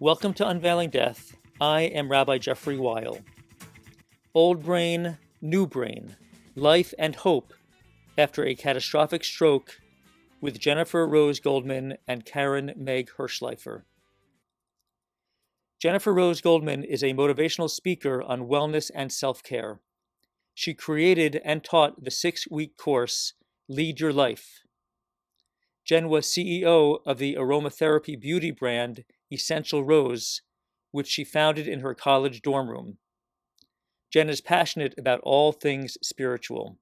Welcome to Unveiling Death. I am Rabbi Jeffrey Weil. Old brain, new brain, life and hope after a catastrophic stroke with Jennifer Rose Goldman and Caryn Meg Hirshleifer. Jennifer Rose Goldman is a motivational speaker on wellness and self-care. She created and taught the 6-week course, Lead Your Life. Jenn was CEO of the aromatherapy beauty brand Essential Rose, which she founded in her college dorm room. Jenn is passionate about all things spiritual.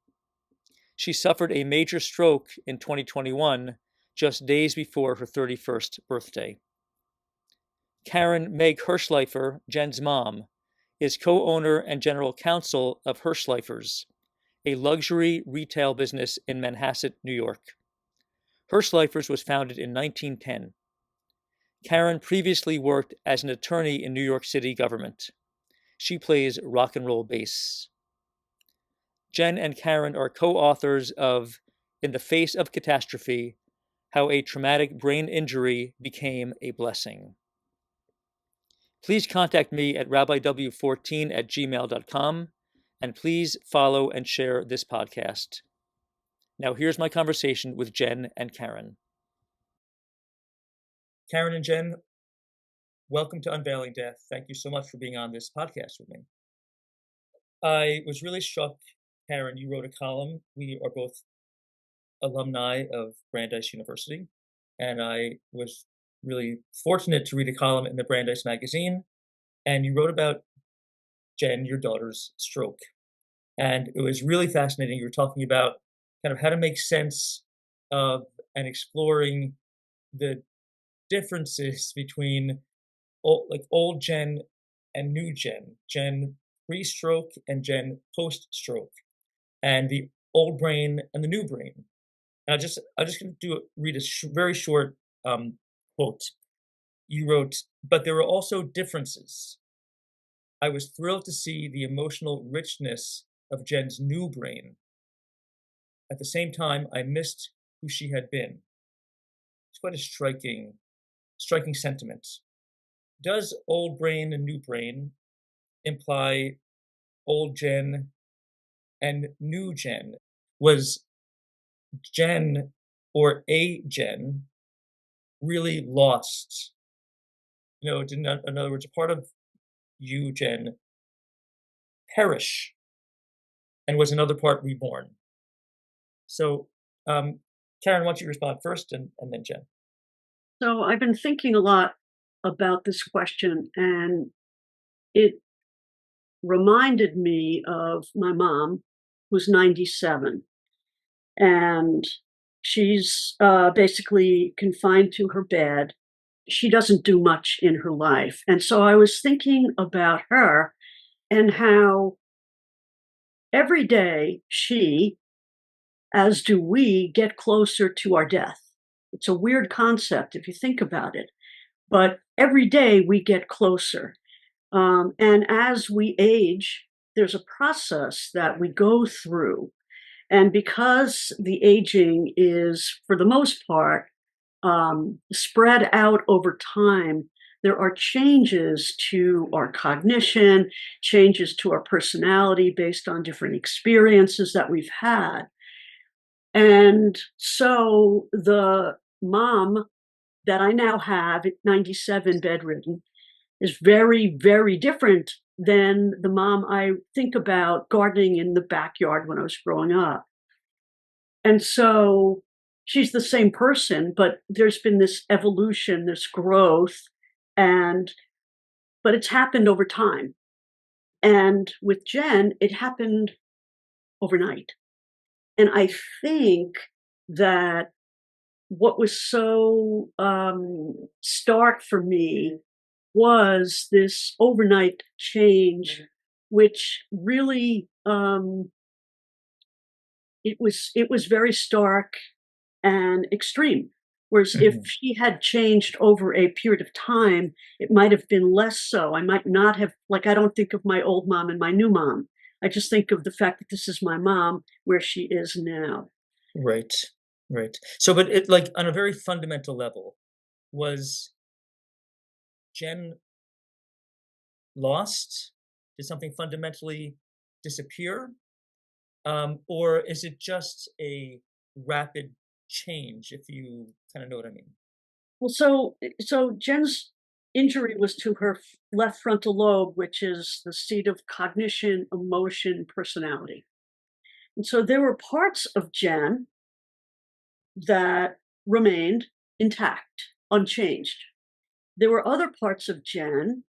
She suffered a major stroke in 2021, just days before her 31st birthday. Caryn Meg Hirshleifer, Jenn's mom, is co-owner and general counsel of Hirshleifers, a luxury retail business in Manhasset, New York. Hirshleifers was founded in 1910. Caryn previously worked as an attorney in New York City government. She plays rock and roll bass. Jenn and Caryn are co-authors of In the Face of Catastrophe, How a Traumatic Brain Injury Became a Blessing. Please contact me at rabbiw14@gmail.com, and please follow and share this podcast. Now here's my conversation with Jenn and Caryn. Caryn and Jenn, welcome to Unveiling Death. Thank you so much for being on this podcast with me. I was really struck, Caryn, you wrote a column. We are both alumni of Brandeis University, and I was really fortunate to read a column in the Brandeis magazine, and you wrote about Jenn, your daughter's stroke. And it was really fascinating. You were talking about kind of how to make sense of and exploring the differences between old Jenn and new Jenn, Jenn pre-stroke and Jenn post-stroke, and the old brain and the new brain. And I'm just going to read a very short quote. You wrote, "But there were also differences. I was thrilled to see the emotional richness of Jenn's new brain. At the same time, I missed who she had been." It's quite a striking sentiment. Does old brain and new brain imply old Jenn and new Jenn? Was Jenn or a Jenn really lost? In other words, a part of you, Jenn, perish, and was another part reborn? So, Caryn, why don't you respond first, and then Jenn? So I've been thinking a lot about this question, and it reminded me of my mom, who's 97, and she's basically confined to her bed. She doesn't do much in her life. And so I was thinking about her and how every day she, as do we, get closer to our death. It's a weird concept if you think about it, but every day we get closer. And as we age, there's a process that we go through. And because the aging is, for the most part, spread out over time, there are changes to our cognition, changes to our personality based on different experiences that we've had. And so the mom that I now have at 97, bedridden, is very, very different than the mom I think about gardening in the backyard when I was growing up. And so she's the same person, but there's been this evolution, this growth, but it's happened over time. And with Jenn, it happened overnight. And I think that what was so stark for me was this overnight change, which really it was very stark and extreme. Whereas if she had changed over a period of time, it might have been less so. I might not have, I don't think of my old mom and my new mom. I just think of the fact that this is my mom, where she is now. Right. So, but it, on a very fundamental level, was Jen lost? Did something fundamentally disappear? Or is it just a rapid change, if you kind of know what I mean? Well, so Jen's injury was to her left frontal lobe, which is the seat of cognition, emotion, personality. And so there were parts of Jen that remained intact, unchanged. There were other parts of Jen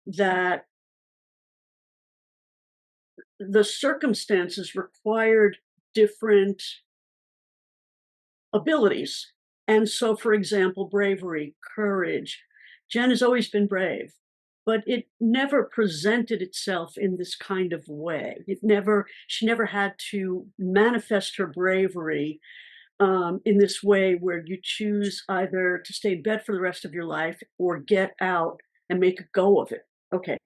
that the circumstances required different abilities. And so, for example, bravery, courage. Jen has always been brave, but it never presented itself in this kind of way. She never had to manifest her bravery in this way where you choose either to stay in bed for the rest of your life or get out and make a go of it. Okay,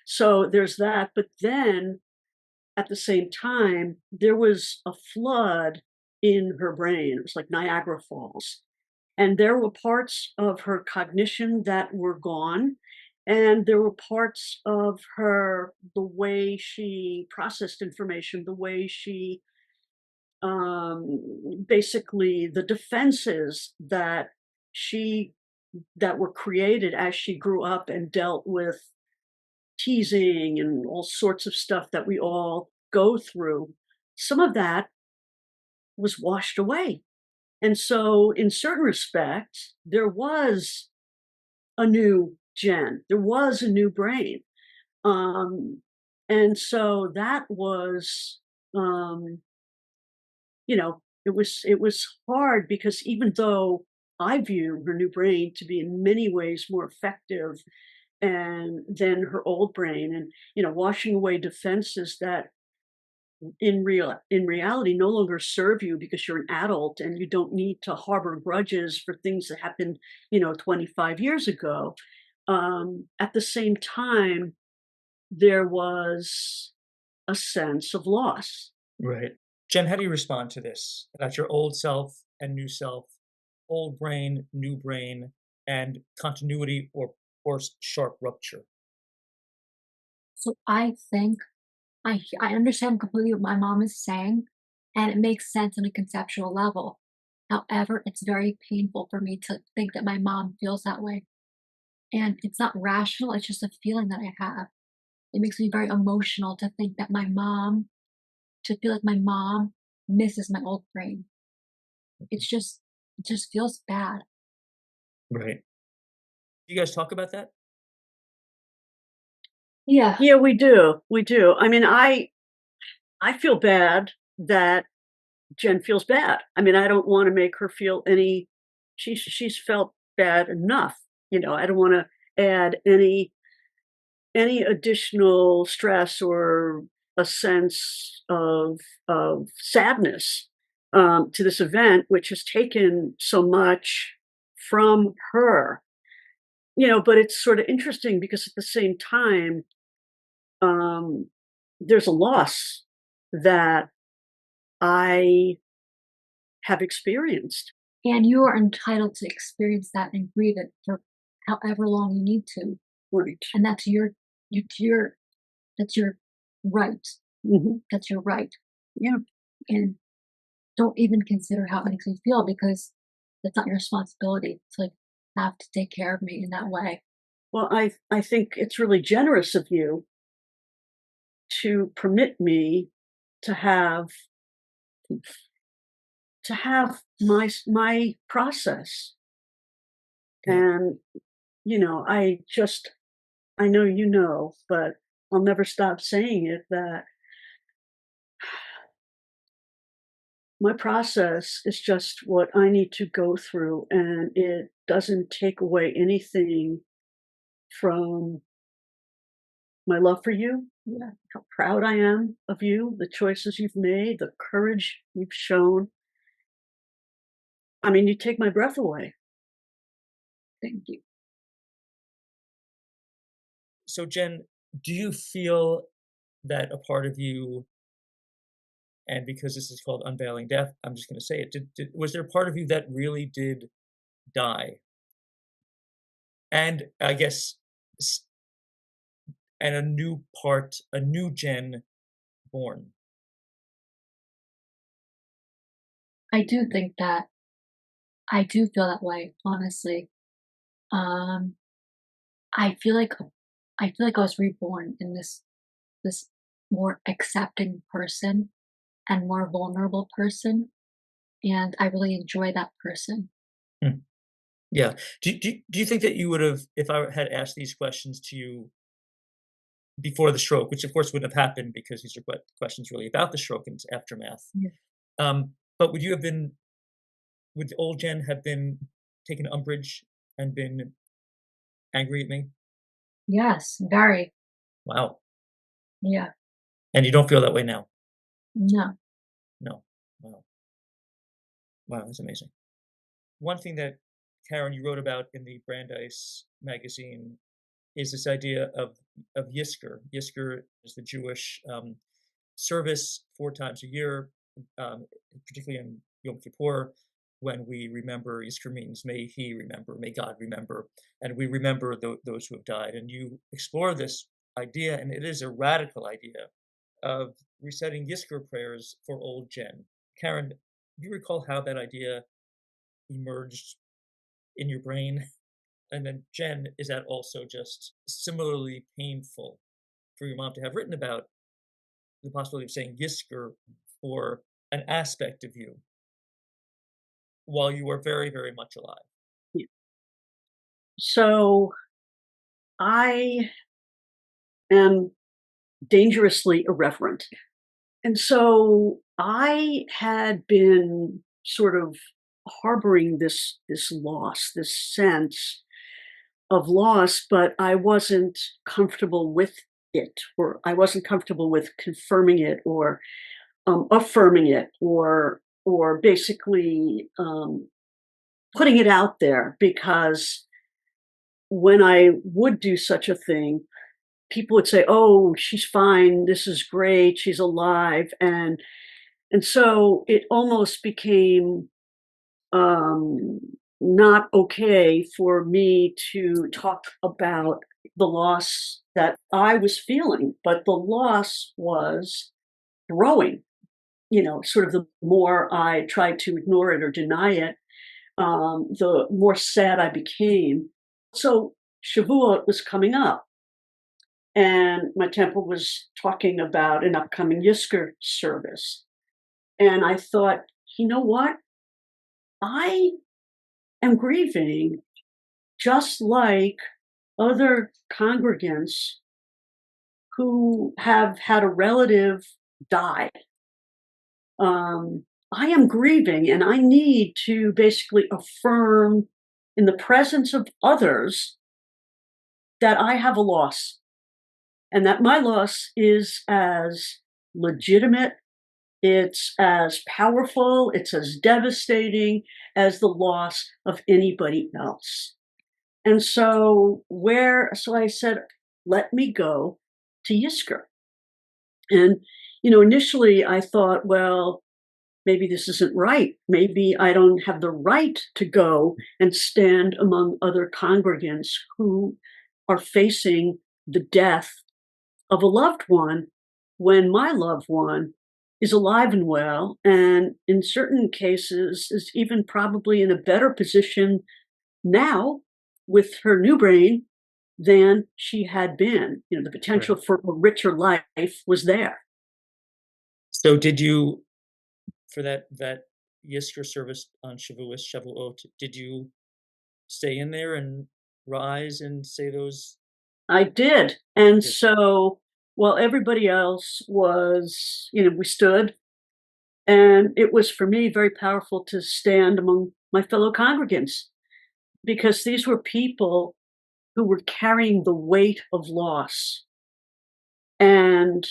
so there's that. But then at the same time, there was a flood in her brain. It was like Niagara Falls. And there were parts of her cognition that were gone. And there were parts of her, the way she processed information, the way she basically the defenses she that were created as she grew up and dealt with teasing and all sorts of stuff that we all go through, some of that was washed away. And so, in certain respects, there was a new Jen, there was a new brain. Um, and so that was, um, it was hard because even though I view her new brain to be in many ways more effective and than her old brain, and washing away defenses that in reality no longer serve you because you're an adult and you don't need to harbor grudges for things that happened 25 years ago. At the same time, there was a sense of loss. Right. Jen, how do you respond to this? About your old self and new self, old brain, new brain, and continuity or sharp rupture? So I think I understand completely what my mom is saying, and it makes sense on a conceptual level. However, it's very painful for me to think that my mom feels that way. And it's not rational, it's just a feeling that I have. It makes me very emotional to think that to feel like my mom misses my old brain. It just feels bad. Right. You guys talk about that? Yeah. Yeah, we do. I mean, I feel bad that Jen feels bad. I mean, I don't want to make her feel any. She's felt bad enough. I don't want to add any additional stress or a sense of sadness to this event, which has taken so much from her. But it's sort of interesting because at the same time, um, there's a loss that I have experienced. And you are entitled to experience that and grieve it for however long you need to. Right. And your that's your right. Mhm. That's your right. Yeah. And don't even consider how it makes me feel because it's not your responsibility to like have to take care of me in that way. Well, I think it's really generous of you to permit me to have my process. Yeah. And I know but I'll never stop saying it that my process is just what I need to go through, and it doesn't take away anything from my love for you, Yeah. how proud I am of you, the choices you've made, the courage you've shown. I mean, you take my breath away. Thank you. So, Jen, do you feel that a part of you, and because this is called unveiling death, I'm just going to say it. Was there a part of you that really did die? and I guess, s and a new Jen born. I do think that I do feel that way, honestly. Um, I feel like I feel like I was reborn in this more accepting person and more vulnerable person, and I really enjoy that person. Hmm. Yeah. Do you think that you would've if I had asked these questions to you before the stroke, which of course wouldn't have happened because these are questions really about the stroke and its aftermath, Yeah. but would old Jen have been taken umbrage and been angry at me? Yes, very. Wow. Yeah. And you don't feel that way now? No. No. Wow. Wow, that's amazing. One thing that, Karen, you wrote about in the Brandeis magazine is this idea of Yisker. Yisker is the Jewish service 4 times a year, um, particularly in Yom Kippur, when we remember. Yisker means may He remember, may God remember, and we remember those who have died. And you explore this idea, and it is a radical idea of reciting Yisker prayers for old Jen. Karen, do you recall how that idea emerged in your brain? And then Jen, is that also just similarly painful for your mom to have written about the possibility of saying Yisker for an aspect of you while you were very, very much alive? Yeah. So I am dangerously irreverent. And so I had been sort of harboring this loss, this sense of loss, but I wasn't comfortable with it, or I wasn't comfortable with confirming it, or affirming it, or basically putting it out there, because when I would do such a thing, people would say, "Oh, she's fine. This is great. She's alive," and so it almost became um, not okay for me to talk about the loss that I was feeling, but the loss was growing. Sort of the more I tried to ignore it or deny it, the more sad I became. So Shavuot was coming up, and my temple was talking about an upcoming Yisker service. And I thought, you know what? I am grieving just like other congregants who have had a relative die. I am grieving, and I need to basically affirm in the presence of others that I have a loss, and that my loss is as legitimate, it's as powerful, it's as devastating as the loss of anybody else. And so I said, let me go to Yisker. And, initially I thought, well, maybe this isn't right. Maybe I don't have the right to go and stand among other congregants who are facing the death of a loved one when my loved one is alive and well, and in certain cases is even probably in a better position now with her new brain than she had been. The potential Right. for a richer life was there. So did you for that Yisker service on Shavuot, did you stay in there and rise and say those? I did. And Good. so while everybody else was, we stood, and it was for me very powerful to stand among my fellow congregants, because these were people who were carrying the weight of loss. And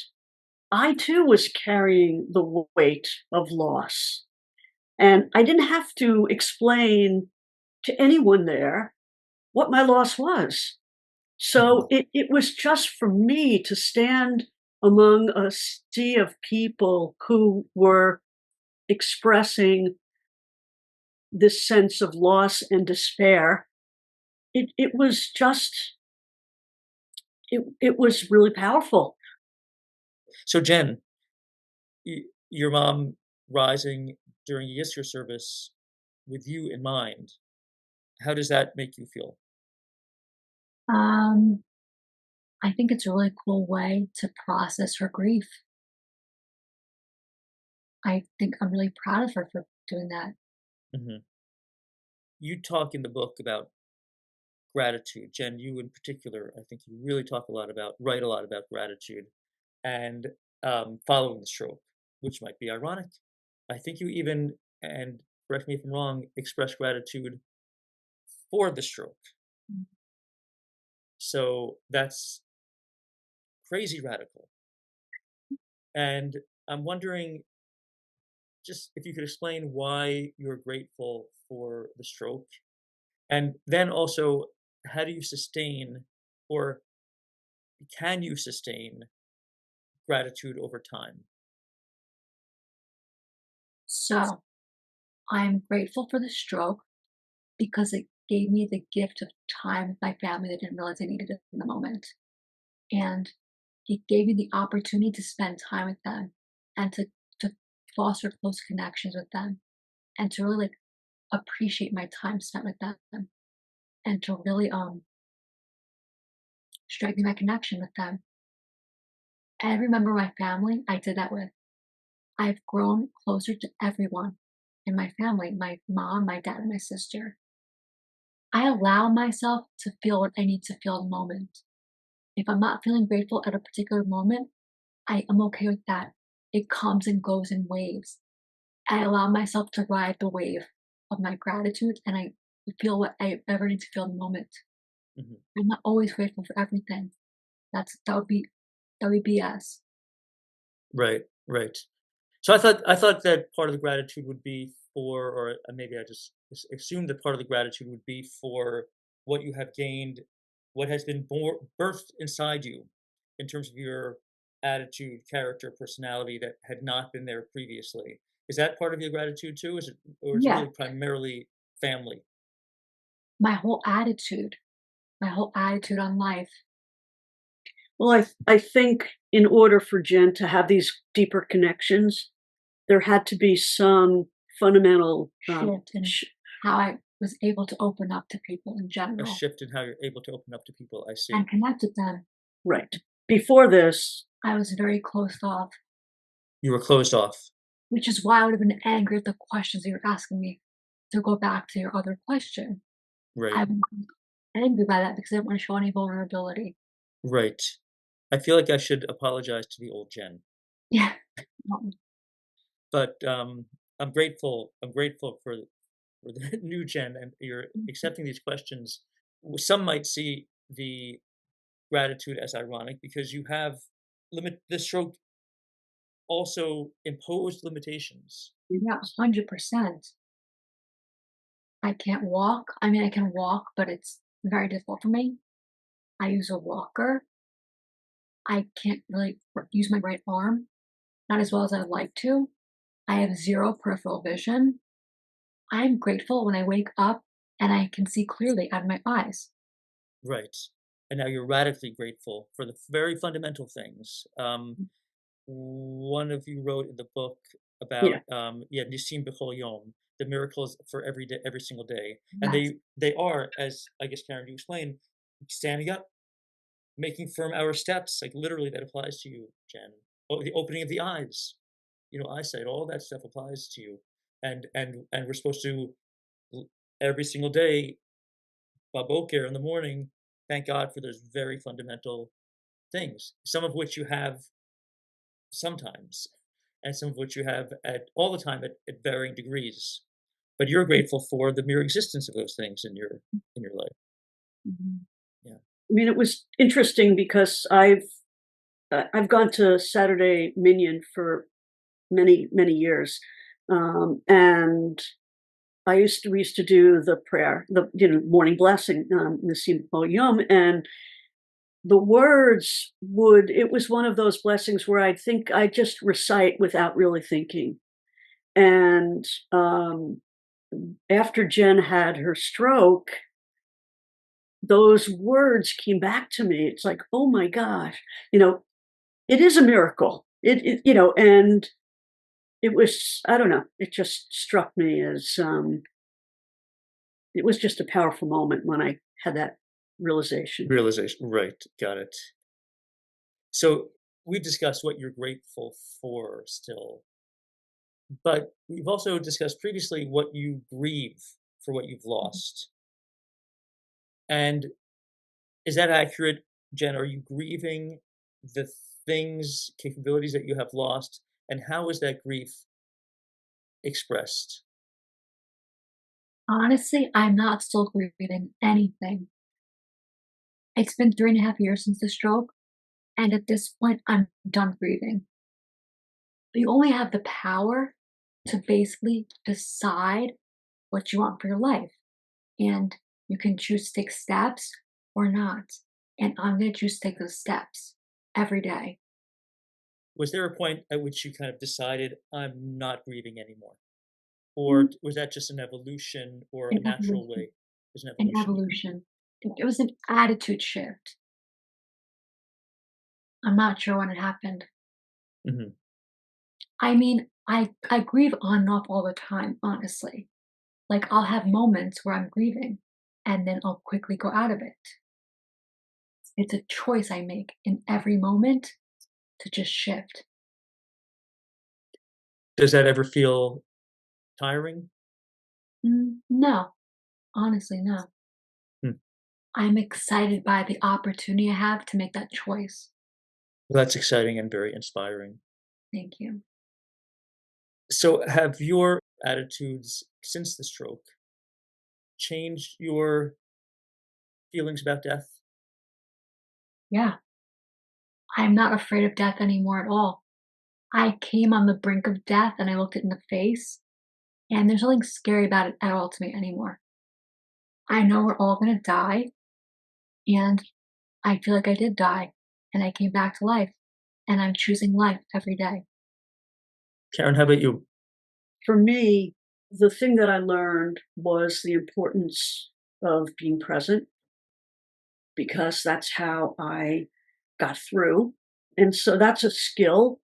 I too was carrying the weight of loss. And I didn't have to explain to anyone there what my loss was. So Mhm. it was just for me to stand among a sea of people who were expressing this sense of loss and despair it was just it was really powerful. So, Jen, your mom rising during Yisr service with you in mind, how does that make you feel? Um, I think it's a really cool way to process her grief. I think I'm really proud of her for doing that. Mhm. You talk in the book about gratitude. Jen, you in particular, I think you really write a lot about gratitude and following the stroke, which might be ironic. I think you even, and correct me if I'm wrong, express gratitude for the stroke. Mm. So that's crazy radical. And I'm wondering just if you could explain why you're grateful for the stroke. And then also, how do you sustain or can you sustain gratitude over time? So I'm grateful for the stroke because it gave me the gift of time with my family that I didn't realize I needed it in the moment. And it gave me the opportunity to spend time with them and to foster close connections with them and to really like appreciate my time spent with them and to really strengthen my connection with them. And remember my family I did that with. I've grown closer to everyone in my family, my mom, my dad, and my sister. I allow myself to feel what I need to feel in the moment. If I'm not feeling grateful at a particular moment, I am okay with that. It comes and goes in waves. I allow myself to ride the wave of my gratitude and I feel what I ever need to feel in the moment. Mhm. I'm not always grateful for everything. That would be BS. Right, right. So I thought that part of the gratitude would be for, or maybe I just assumed that part of the gratitude would be for what you have gained, what has been birthed inside you, in terms of your attitude, character, personality that had not been there previously. Is that part of your gratitude too? Is it, or is it Yeah, really primarily family? my whole my whole attitude on life Well, I think in order for Jen to have these deeper connections, there had to be some fundamental, shift in how I was able to open up to people in A general shift in how you're able to open up to people. I and see. connect with them. right. Before this, I was very closed off, You were closed off. which is why I would have been angry at the questions you were asking me. To go back to your other question, Right, I'm angry by that because I didn't want to show any vulnerability. right. I feel like I should apologize to the old Jen. Yeah. Um, But, I'm grateful for the new Jen, and you're accepting these questions. Some might see the gratitude as ironic because you have limit the stroke also imposed limitations. yeah, 100%. I can't walk. I mean, I can walk, but it's very difficult for me. I use a walker. I can't really use my right arm, not as well as I'd like to. I have zero peripheral vision. I'm grateful when I wake up and I can see clearly out of my eyes. Right. And now you're radically grateful for the very fundamental things. One of you wrote in the book about, yeah, yeah, Nisim B'chol Yom, the miracles for every day, every single day. And Yes. they are, as I guess, Karen, you explained, standing up, making firm our steps, like literally that applies to you, Jen. Oh, the opening of the eyes, eyesight, all that stuff applies to you. And we're supposed to every single day, baboker in the morning, thank God for those very fundamental things, some of which you have sometimes, and some of which you have at all the time at varying degrees. But you're grateful for the mere existence of those things in your life. Mhm. Yeah. I mean, it was interesting because I've gone to Saturday Minyan for many years, and we used to do the prayer, the morning blessing, Nisim Yom, and the words would. It was one of those blessings where I just recite without really thinking, and after Jen had her stroke, those words came back to me. It's like, oh my gosh, it is a miracle. And it was, I don't know, it just struck me as it was just a powerful moment when I had that realization. Realization, right, got it. So, we've discussed what you're grateful for still, but we've also discussed previously what you grieve for what you've lost. And is that accurate, Jen? Are you grieving the things, capabilities that you have lost, and how is that grief expressed? Honestly, I'm not still grieving anything. It's been 3.5 years since the stroke, and at this point, I'm done grieving. You only have the power to basically decide what you want for your life, and you can choose to take steps or not. And I'm going to choose to take those steps every day. Was there a point at which you kind of decided, "I'm not grieving anymore"? Mm, Or was that just an evolution or a An natural way? evolution, It was an an evolution. evolution. It was an attitude shift. I'm not sure when it happened. Mhm. I mean, I grieve on and off all the time, honestly. Like, I'll have moments where I'm grieving, and then I'll quickly go out of it. It's a choice I make in every moment to just shift. Does that ever feel tiring? No, honestly, no. Hmm. I'm excited by the opportunity I have to make that choice. Well, that's exciting and very inspiring. Thank you. So, have your attitudes since the stroke changed your feelings about death? Yeah, I'm not afraid of death anymore at all. I came on the brink of death and I looked it in the face, and there's nothing scary about it at all to me anymore. I know we're all gonna die, and I feel like I did die, and I came back to life, and I'm choosing life every day. Karen, how about you? For me, the thing that I learned was the importance of being present because that's how I got through. And so that's a skill.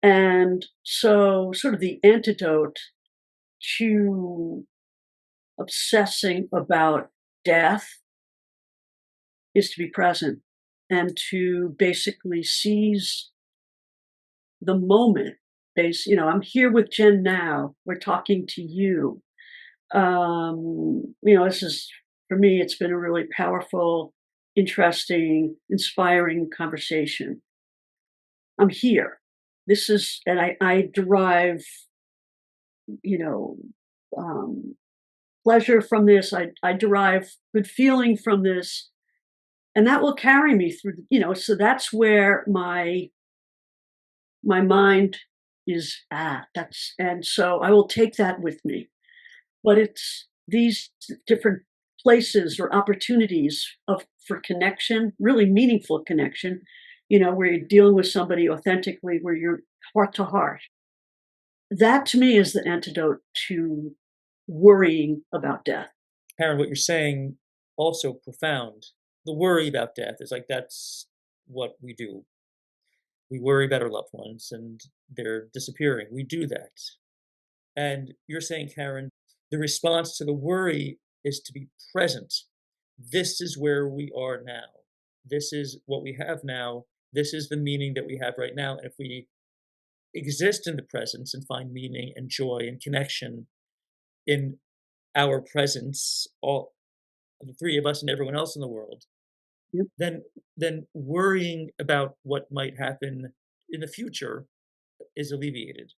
And so, sort of, the antidote to obsessing about death is to be present and to basically seize the moment. I'm here with Jen now. We're talking to you. This is, for me, it's been a really powerful, interesting, inspiring conversation. I'm here. This is, and I derive, you know, um, pleasure from this. I derive good feeling from this, and that will carry me through. So that's where my mind is at. And so I will take that with me. But it's these different places or opportunities for connection, really meaningful connection, where you're dealing with somebody authentically, where you're heart to heart. That to me is the antidote to worrying about death. Karen, what you're saying also profound. The worry about death is like that's what we do. We worry about our loved ones and they're disappearing. We do that. And you're saying, Karen, the response to the worry is to be present. This is where we are now. This is what we have now. This is the meaning that we have right now. And if we exist in the presence and find meaning and joy and connection in our presence, all the three of us and everyone else in the world, Yep. then worrying about what might happen in the future is alleviated.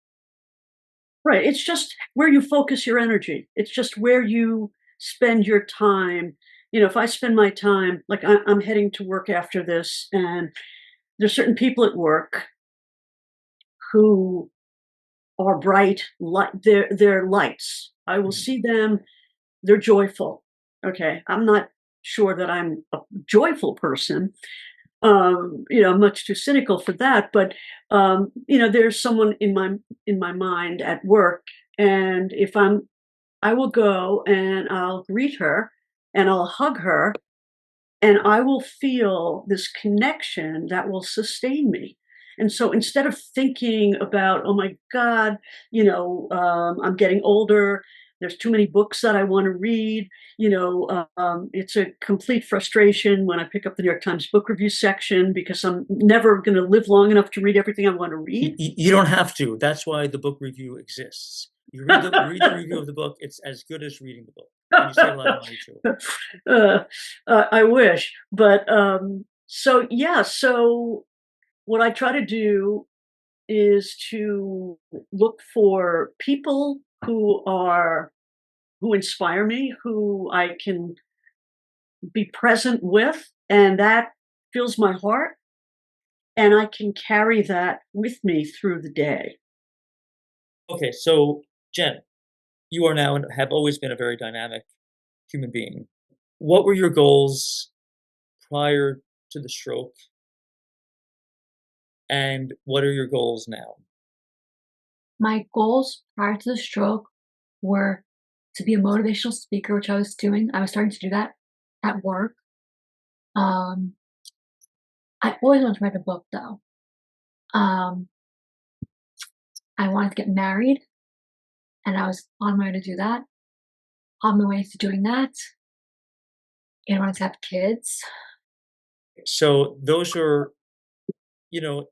Right. It's just where you focus your energy. It's just where you spend your time. If I spend my time, like I'm heading to work after this, and there's certain people at work who are bright, they're lights. I will Mhm. see them, they're joyful. Okay. I'm not sure that I'm a joyful person. I'm much too cynical for that, but there's someone in my mind at work, and I will go and I'll greet her and I'll hug her and I will feel this connection that will sustain me. And so instead of thinking about, oh my God, I'm getting older, there's too many books that I want to read, it's a complete frustration when I pick up the New York Times book review section because I'm never going to live long enough to read everything I want to read. You don't have to. That's why the book review exists. You read the review of the book, it's as good as reading the book. And you save a lot of money too. I wish. But so what I try to do is to look for people who inspire me, who I can be present with, and that fills my heart, and I can carry that with me through the day. Okay, so Jenn, you are now and have always been a very dynamic human being. What were your goals prior to the stroke? And what are your goals now? My goals prior to the stroke were to be a motivational speaker, which I was doing. I was starting to do that at work. I always wanted to write a book, though. I wanted to get married, and I was on my way to do that. On my way to doing that, and I wanted to have kids. So those are, you know,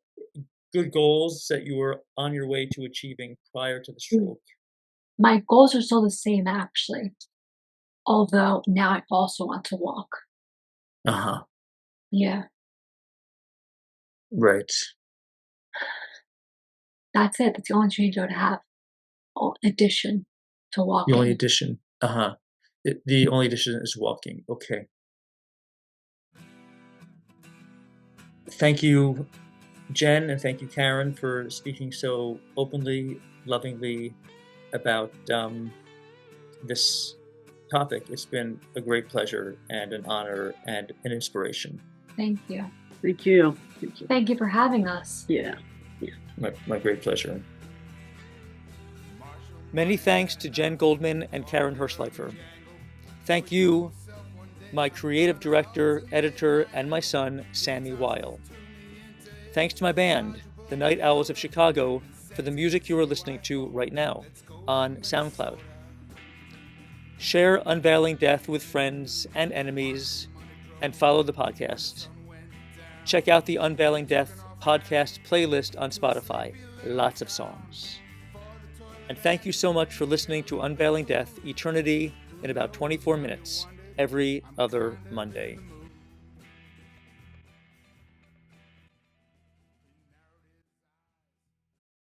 good goals that you were on your way to achieving prior to the stroke. My goals are still the same, actually. Although now I also want to walk. Uh-huh. Yeah, Right. that's it. That's the only change I would have. Addition to The only walking. addition. Uh-huh. The only addition is walking. Okay. Thank you, Jenn, and thank you, Caryn, for speaking so openly, lovingly about this topic. It's been a great pleasure and an honor and an inspiration. Thank you. Thank you. Thank you. Thank you for having us. Yeah. My great pleasure. Many thanks to Jenn Goldman and Caryn Hirshleifer. Thank you, my creative director, editor, and my son, Sammy Weil. Thanks to my band, the Night Owls of Chicago, for the music you are listening to right now on SoundCloud. Share Unveiling Death with friends and enemies, and follow the podcast. Check out the Unveiling Death podcast playlist on Spotify. Lots of songs. And thank you so much for listening to Unveiling Death Eternity in about 24 minutes every other Monday.